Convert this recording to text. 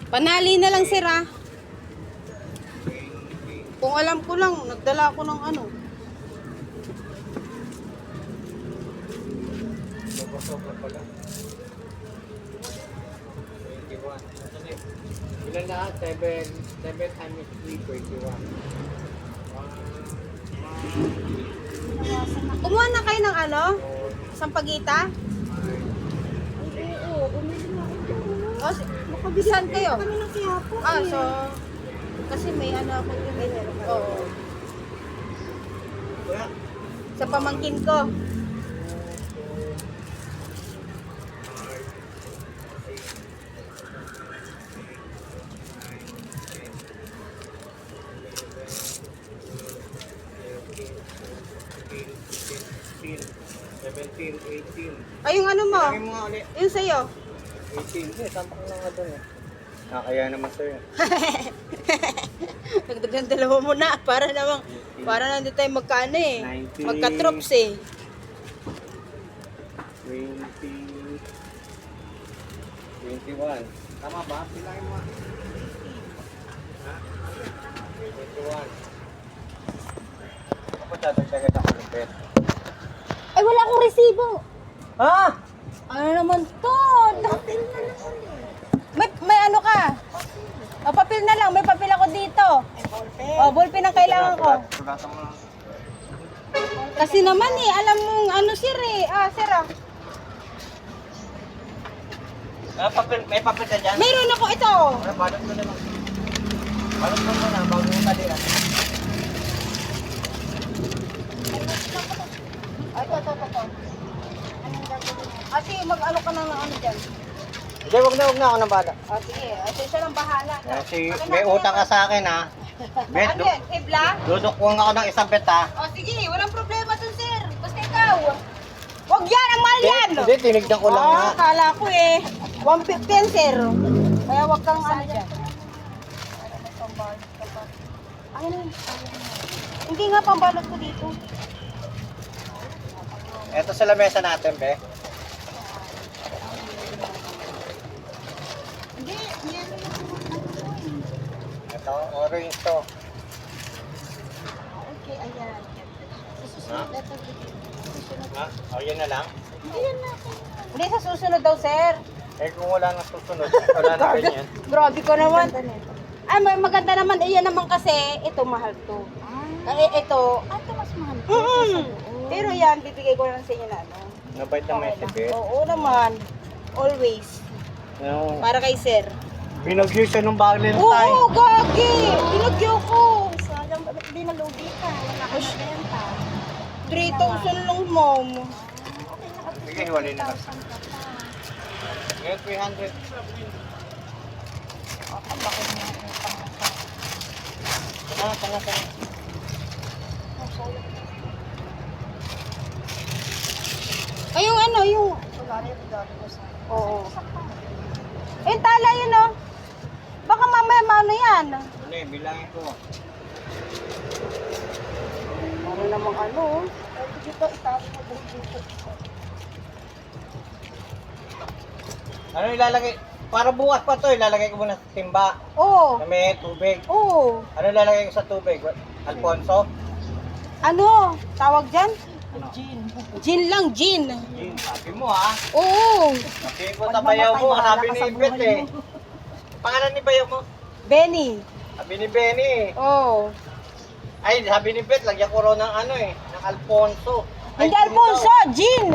Panali na lang, sir, ah. Kung alam ko lang, nagdala ako ng ano. Sobra pala. 21. Ilan lahat? 7 times 3, 21. Kumuha na kayo ng ano? Sampagita? Oo, bumili na ito. O, saan kayo? Kami ng Quiapo. Ah, so, kasi may ano ako yun. Oo. Sa pamangkin ko. Ay, yung ano mo? Lagi mo nga ulit. Yung sa'yo. 18. Eh, tampak lang nga doon eh. Kaya naman sa'yo. Nagdagan dalawa mo na. Para nandito tayo magkano eh. 19. Magka-trops eh. 20. 21. Tama ba? Pilahin mo. Ha? 21. Kapag tatagdagan ako ng pet. Ay, wala akong resibo. Ha? Ano naman to? May ano ka? O, papel na lang. May papel ako dito. O, ballpen ang kailangan ko. Sulatan mo lang. Kasi naman eh, alam mong ano sir eh. Ah, sir ah. May papel ka dyan? Mayroon ako ito. Balot mo na lang. Balot mo na bago mo talira. Ito. Ate, mag-ano ka na ng ano dyan? Hindi, wag na ako ng bala. O, sige. Ate, siya lang bahala. Kasi may utang ka sa akin ha. Bet, Ano yan? Ibla? dudukwang ako ng isang bet ha. O, sige. Walang problema dun, sir. Basta ikaw. Huwag yan. Ang mahal yan. Hindi, tinignan ko lang Oo, ha. kala ko eh. 150 yan, sir. Kaya wag kang ano dyan. Ano? Hindi nga pambalot ko dito. Ito sa lamesa natin, be. Hindi, yan yung Ito, orange to. okay, ayan. Susunod na ito. Susunod. Ha? O, yan na lang. Hindi yan natin. Hindi, sa susunod daw, sir. Eh, kung wala nang susunod, wala na ganyan. Grabe ko naman. Ay, maganda naman. Iyan naman kasi, ito mahal to. Eh, ito, Ito mas mahal. pero yan, bibigay ko lang sa inyo na ano. Nabait na may sibit. Oo naman. Always. Yung Para kay sir. binagyo siya nung Valentine. Oo, gagi! Binagyo ko. Sayang, hindi nalugi ka. Wala ka nabenta. 3,000 lang, mom. Okay, Sige, hiwalay na lang. 3,000 ka pa. Ngayon, 300. Okay, bakit mo yung pang-asa? Tanga. Ay, yung ano, yung... Wala rin, dami ko sa... Oo. Eh, tala yun, oh. Baka mamaya maano yan. Ano eh, bilangin ko. Ano namang ano, oh. Dito, itago mo dito. Ano ilalagay? Para bukas pa to, ilalagay ko muna sa timba. Oo. Na may tubig. Oo. Ano ilalagay ko sa tubig? Alfonso? Ano? Tawag dyan? Ano? Gin lang, gin. Gin, sabi mo ha. Oo. Sabi ko sa bayaw mo, sabi ni Bet eh. Pangalan ni bayaw mo? Benny. Sabi ni Benny. Oo. Ay, sabi ni Bet, lagyan ko raw ng ano eh, ng Alfonso. Ay, Hindi Alfonso, gin.